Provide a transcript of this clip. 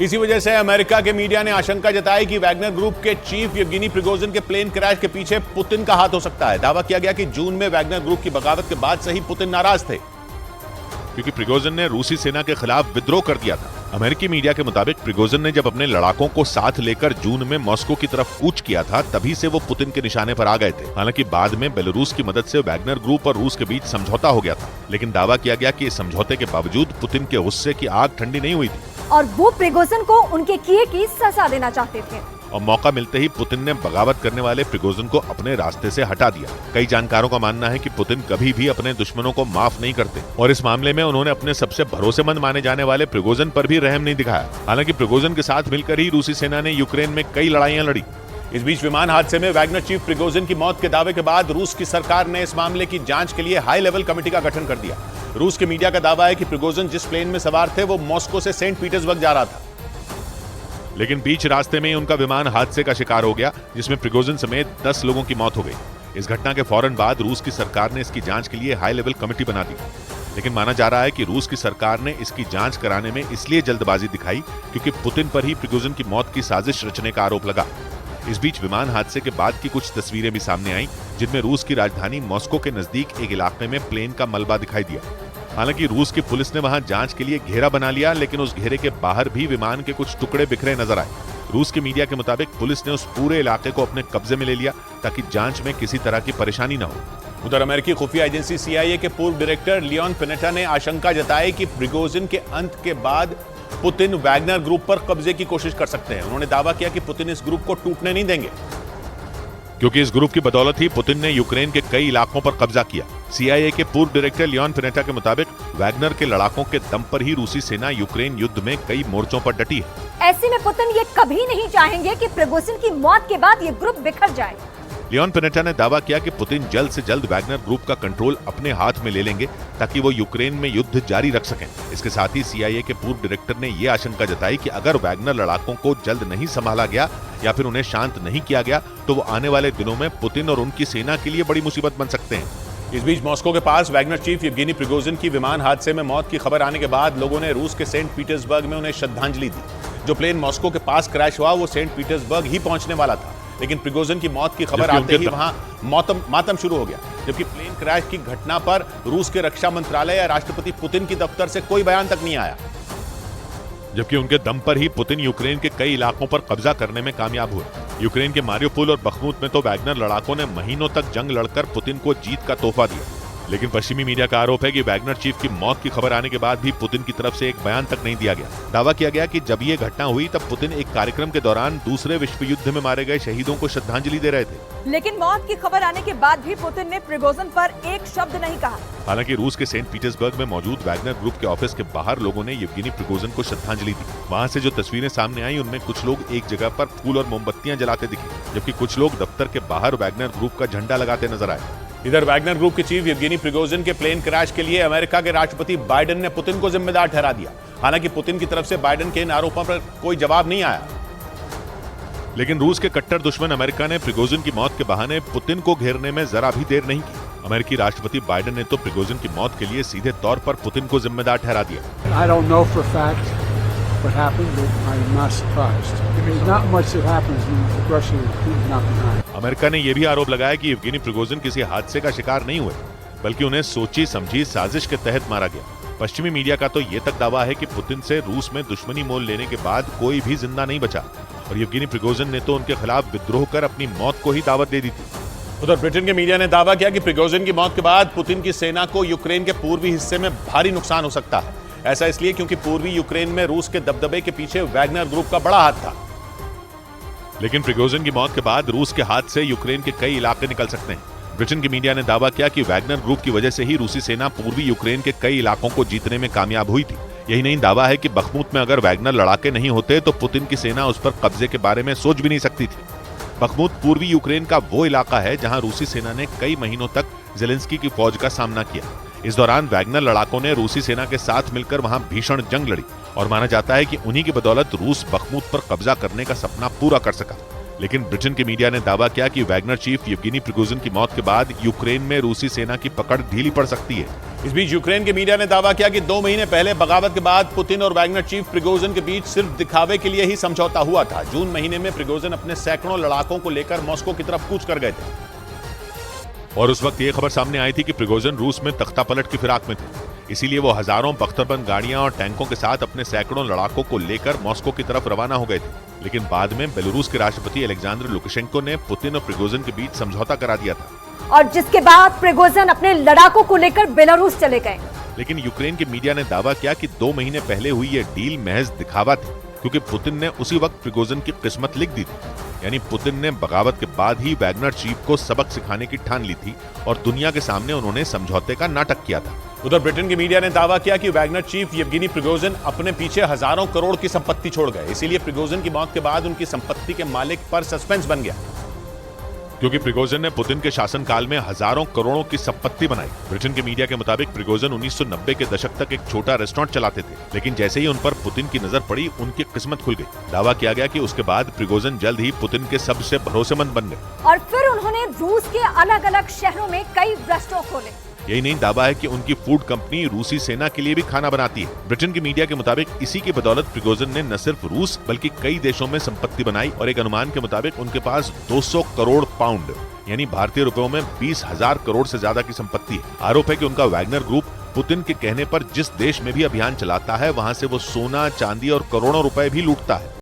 इसी वजह से अमेरिका के मीडिया ने आशंका जताई कि वैगनर ग्रुप के चीफ येवगेनी प्रिगोजिन के प्लेन क्रैश के पीछे पुतिन का हाथ हो सकता है। दावा किया गया कि जून में वैगनर ग्रुप की बगावत के बाद से ही पुतिन नाराज थे, क्योंकि प्रिगोजिन ने रूसी सेना के खिलाफ विद्रोह कर दिया था। अमेरिकी मीडिया के मुताबिक प्रिगोजिन ने जब अपने लड़ाकों को साथ लेकर जून में मॉस्को की तरफ कूच किया था, तभी से वो पुतिन के निशाने पर आ गए थे। हालांकि बाद में बेलारूस की मदद से वैगनर ग्रुप और रूस के बीच समझौता हो गया था, लेकिन दावा किया गया कि इस समझौते के बावजूद पुतिन के गुस्से की आग ठंडी नहीं हुई थी और वो प्रिगोजिन को उनके किए की सजा देना चाहते थे। और मौका मिलते ही पुतिन ने बगावत करने वाले प्रिगोजिन को अपने रास्ते से हटा दिया। कई जानकारों का मानना है कि पुतिन कभी भी अपने दुश्मनों को माफ नहीं करते और इस मामले में उन्होंने अपने सबसे भरोसेमंद माने जाने वाले प्रिगोजिन पर भी रहम नहीं दिखाया। हालांकि प्रिगोजिन के साथ मिलकर ही रूसी सेना ने यूक्रेन में कई लड़ाइयां लड़ी। इस बीच विमान हादसे में वैगनर चीफ प्रिगोजिन की मौत के दावे के बाद रूस की सरकार ने इस मामले की जांच के लिए हाई लेवल कमेटी का गठन कर दिया। रूस के मीडिया का दावा है कि प्रिगोजिन जिस प्लेन में सवार थे वो मॉस्को से सेंट पीटर्सबर्ग जा रहा था, लेकिन बीच रास्ते में उनका विमान हादसे का शिकार हो गया, जिसमें प्रिगोजिन समेत 10 लोगों की मौत हो गई। इस घटना के फौरन बाद रूस की सरकार ने इसकी जांच के लिए हाई लेवल कमेटी बना दी, लेकिन माना जा रहा है कि रूस की सरकार ने इसकी जांच कराने में इसलिए जल्दबाजी दिखाई क्योंकि पुतिन पर ही प्रिगोजिन की मौत की साजिश रचने का आरोप लगा। इस बीच विमान हादसे के बाद की कुछ तस्वीरें भी सामने आईं, जिनमें रूस की राजधानी मॉस्को के नजदीक एक इलाके में प्लेन का मलबा दिखाई दिया। हालांकि रूस की पुलिस ने वहां जांच के लिए घेरा बना लिया, लेकिन उस घेरे के बाहर भी विमान के कुछ टुकड़े बिखरे नजर आए। रूस के मीडिया के मुताबिक पुलिस ने उस पूरे इलाके को अपने कब्जे में ले लिया ताकि जांच में किसी तरह की परेशानी न हो। उधर अमेरिकी खुफिया एजेंसी CIA के पूर्व डायरेक्टर लियोन पेनेटा ने आशंका जताई कि प्रिगोजिन के अंत के बाद पुतिन वैगनर ग्रुप पर कब्जे की कोशिश कर सकते हैं। उन्होंने दावा किया कि पुतिन इस ग्रुप को टूटने नहीं देंगे, क्योंकि इस ग्रुप की बदौलत ही पुतिन ने यूक्रेन के कई इलाकों पर कब्जा किया। CIA के पूर्व डायरेक्टर लियोन पेनेटा के मुताबिक वैगनर के लड़ाकों के दम पर ही रूसी सेना यूक्रेन युद्ध में कई मोर्चों पर डटी है। ऐसे में पुतिन ये कभी नहीं चाहेंगे कि प्रिगोजिन की मौत के बाद ये ग्रुप बिखर जाए। लियोन पेनेटा ने दावा किया कि पुतिन जल्द से जल्द वैगनर ग्रुप का कंट्रोल अपने हाथ में ले लेंगे ताकि वो यूक्रेन में युद्ध जारी रख सकें। इसके साथ ही CIA के पूर्व डायरेक्टर ने ये आशंका जताई कि अगर वैगनर लड़ाकों को जल्द नहीं संभाला गया या फिर उन्हें शांत नहीं किया गया तो वो आने वाले दिनों में पुतिन और उनकी सेना के लिए बड़ी मुसीबत बन सकते हैं। इस बीच मॉस्को के पास वैगनर चीफ येवगेनी प्रिगोजिन की विमान हादसे में मौत की खबर आने के बाद लोगों ने रूस के सेंट पीटर्सबर्ग में उन्हें श्रद्धांजलि दी। जो प्लेन मॉस्को के पास क्रैश हुआ वो सेंट पीटर्सबर्ग ही पहुंचने वाला था, लेकिन प्रिगोजिन की मौत की खबर आते ही वहां मातम शुरू हो गया। जबकि प्लेन क्रैश की घटना पर रूस के रक्षा मंत्रालय या राष्ट्रपति पुतिन की दफ्तर से कोई बयान तक नहीं आया, जबकि उनके दम पर ही पुतिन यूक्रेन के कई इलाकों पर कब्जा करने में कामयाब हुए। यूक्रेन के मारियोपोल और बखमुत में तो वैगनर लड़ाकों ने महीनों तक जंग लड़कर पुतिन को जीत का तोहफा दिया, लेकिन पश्चिमी मीडिया का आरोप है कि वैगनर चीफ की मौत की खबर आने के बाद भी पुतिन की तरफ से एक बयान तक नहीं दिया गया। दावा किया गया कि जब ये घटना हुई तब पुतिन एक कार्यक्रम के दौरान दूसरे विश्व युद्ध में मारे गए शहीदों को श्रद्धांजलि दे रहे थे, लेकिन मौत की खबर आने के बाद भी पुतिन ने प्रिगोजिन पर एक शब्द नहीं कहा। हालांकि रूस के सेंट पीटर्सबर्ग में मौजूद वैगनर ग्रुप के ऑफिस के बाहर लोगों ने येवगेनी प्रिगोजिन को श्रद्धांजलि दी। वहां से जो तस्वीरें सामने आई उनमें कुछ लोग एक जगह पर फूल और मोमबत्तियां जलाते दिखे, जबकि कुछ लोग दफ्तर के बाहर वैगनर ग्रुप का झंडा लगाते नजर आए। इधर वैगनर ग्रुप के चीफ येवगेनी प्रिगोजिन के प्लेन क्रैश के लिए अमेरिका के राष्ट्रपति बाइडेन ने पुतिन को जिम्मेदार ठहरा दिया। हालांकि पुतिन की तरफ से बाइडेन के इन आरोपों पर कोई जवाब नहीं आया, लेकिन रूस के कट्टर दुश्मन अमेरिका ने प्रिगोजिन की मौत के बहाने पुतिन को घेरने में जरा भी देर नहीं की। अमेरिकी राष्ट्रपति बाइडेन ने तो प्रिगोजिन की मौत के लिए सीधे तौर पर पुतिन को जिम्मेदार ठहरा दिया। What happened, I'm not surprised. There's not much that happens when the Russian is not behind. America ने यह भी आरोप लगाया कि येवगेनी प्रिगोजिन किसी हादसे का शिकार नहीं हुए, बल्कि उन्हें सोची समझी साजिश के तहत मारा गया। पश्चिमी मीडिया का तो ये तक दावा है कि पुतिन से रूस में दुश्मनी मोल लेने के बाद कोई भी जिंदा नहीं बचा और येवगेनी प्रिगोजिन ने तो उनके खिलाफ विद्रोह कर अपनी मौत को ही दावत दे दी थी। उधर ब्रिटेन के मीडिया ने दावा किया कि प्रिगोजिन की मौत के बाद पुतिन की सेना को यूक्रेन के पूर्वी हिस्से में भारी नुकसान हो सकता है। ऐसा इसलिए क्योंकि पूर्वी यूक्रेन में रूस के दबदबे के पीछे वैगनर ग्रुप का बड़ा हाथ था। लेकिन प्रिगोजिन की मौत के बाद रूस के हाथ से यूक्रेन के कई इलाके निकल सकते हैं। ब्रिटेन की मीडिया ने दावा किया कि वैगनर ग्रुप की वजह से ही रूसी सेना पूर्वी यूक्रेन के कई इलाकों को जीतने में कामयाब हुई थी। यही नहीं, दावा है कि बखमुत में अगर वैगनर लड़ाके नहीं होते तो पुतिन की सेना उस पर कब्जे के बारे में सोच भी नहीं सकती थी। बखमुत पूर्वी यूक्रेन का वो इलाका है जहां रूसी सेना ने कई महीनों तक जेलेंस्की की फौज का सामना किया। इस दौरान वैगनर लड़ाकों ने रूसी सेना के साथ मिलकर वहां भीषण जंग लड़ी और माना जाता है कि उन्हीं की बदौलत रूस बखमुत पर कब्जा करने का सपना पूरा कर सका। लेकिन ब्रिटेन के मीडिया ने दावा किया कि वैगनर चीफ येवगेनी प्रिगोजिन की मौत के बाद यूक्रेन में रूसी सेना की पकड़ ढीली पड़ सकती है। इस बीच यूक्रेन के मीडिया ने दावा किया कि 2 महीने पहले बगावत के बाद पुतिन और वैगनर चीफ प्रिगोजिन के बीच सिर्फ दिखावे के लिए ही समझौता हुआ था। जून महीने में प्रिगोजिन अपने सैकड़ों लड़ाकों को लेकर मॉस्को की तरफ कूच कर गए थे और उस वक्त ये खबर सामने आई थी कि प्रिगोजिन रूस में तख्ता पलट की फिराक में थे, इसीलिए वो हजारों बख्तरबंद गाड़ियां और टैंकों के साथ अपने सैकड़ों लड़ाकों को लेकर मॉस्को की तरफ रवाना हो गए थे। लेकिन बाद में बेलारूस के राष्ट्रपति अलेक्जेंडर लुकाशेंको ने पुतिन और प्रिगोजिन के बीच समझौता करा दिया था और जिसके बाद प्रिगोजिन अपने लड़ाकों को लेकर बेलारूस चले गए। लेकिन यूक्रेन के मीडिया ने दावा किया कि 2 महीने पहले हुई यह डील महज दिखावा थी, क्योंकि पुतिन ने उसी वक्त प्रिगोजिन की किस्मत लिख दी थी। यानी पुतिन ने बगावत के बाद ही वैगनर चीफ को सबक सिखाने की ठान ली थी और दुनिया के सामने उन्होंने समझौते का नाटक किया था। उधर ब्रिटेन के मीडिया ने दावा किया कि वैगनर चीफ येवगेनी प्रिगोजिन अपने पीछे हजारों करोड़ की संपत्ति छोड़ गए, इसीलिए प्रिगोजिन की मौत के बाद उनकी संपत्ति के मालिक पर सस्पेंस बन गया, क्योंकि प्रिगोजिन ने पुतिन के शासनकाल में हजारों करोड़ों की संपत्ति बनाई। ब्रिटेन के मीडिया के मुताबिक प्रिगोजिन 1990 के दशक तक एक छोटा रेस्टोरेंट चलाते थे, लेकिन जैसे ही उन पर पुतिन की नजर पड़ी उनकी किस्मत खुल गई। दावा किया गया कि उसके बाद प्रिगोजिन जल्द ही पुतिन के सबसे भरोसेमंद बन गए और फिर उन्होंने रूस के अलग अलग शहरों में कई रेस्टोरेंट खोले। यही नहीं, दावा है कि उनकी फूड कंपनी रूसी सेना के लिए भी खाना बनाती है। ब्रिटेन की मीडिया के मुताबिक इसी की बदौलत प्रिगोजिन ने न सिर्फ रूस बल्कि कई देशों में संपत्ति बनाई और एक अनुमान के मुताबिक उनके पास 200 करोड़ पाउंड यानी भारतीय रुपयों में 20,000 करोड़ से ज्यादा की संपत्ति है। आरोप है कि उनका वैगनर ग्रुप पुतिन के कहने पर जिस देश में भी अभियान चलाता है वहां से वो सोना, चांदी और करोड़ों रुपए भी लूटता है।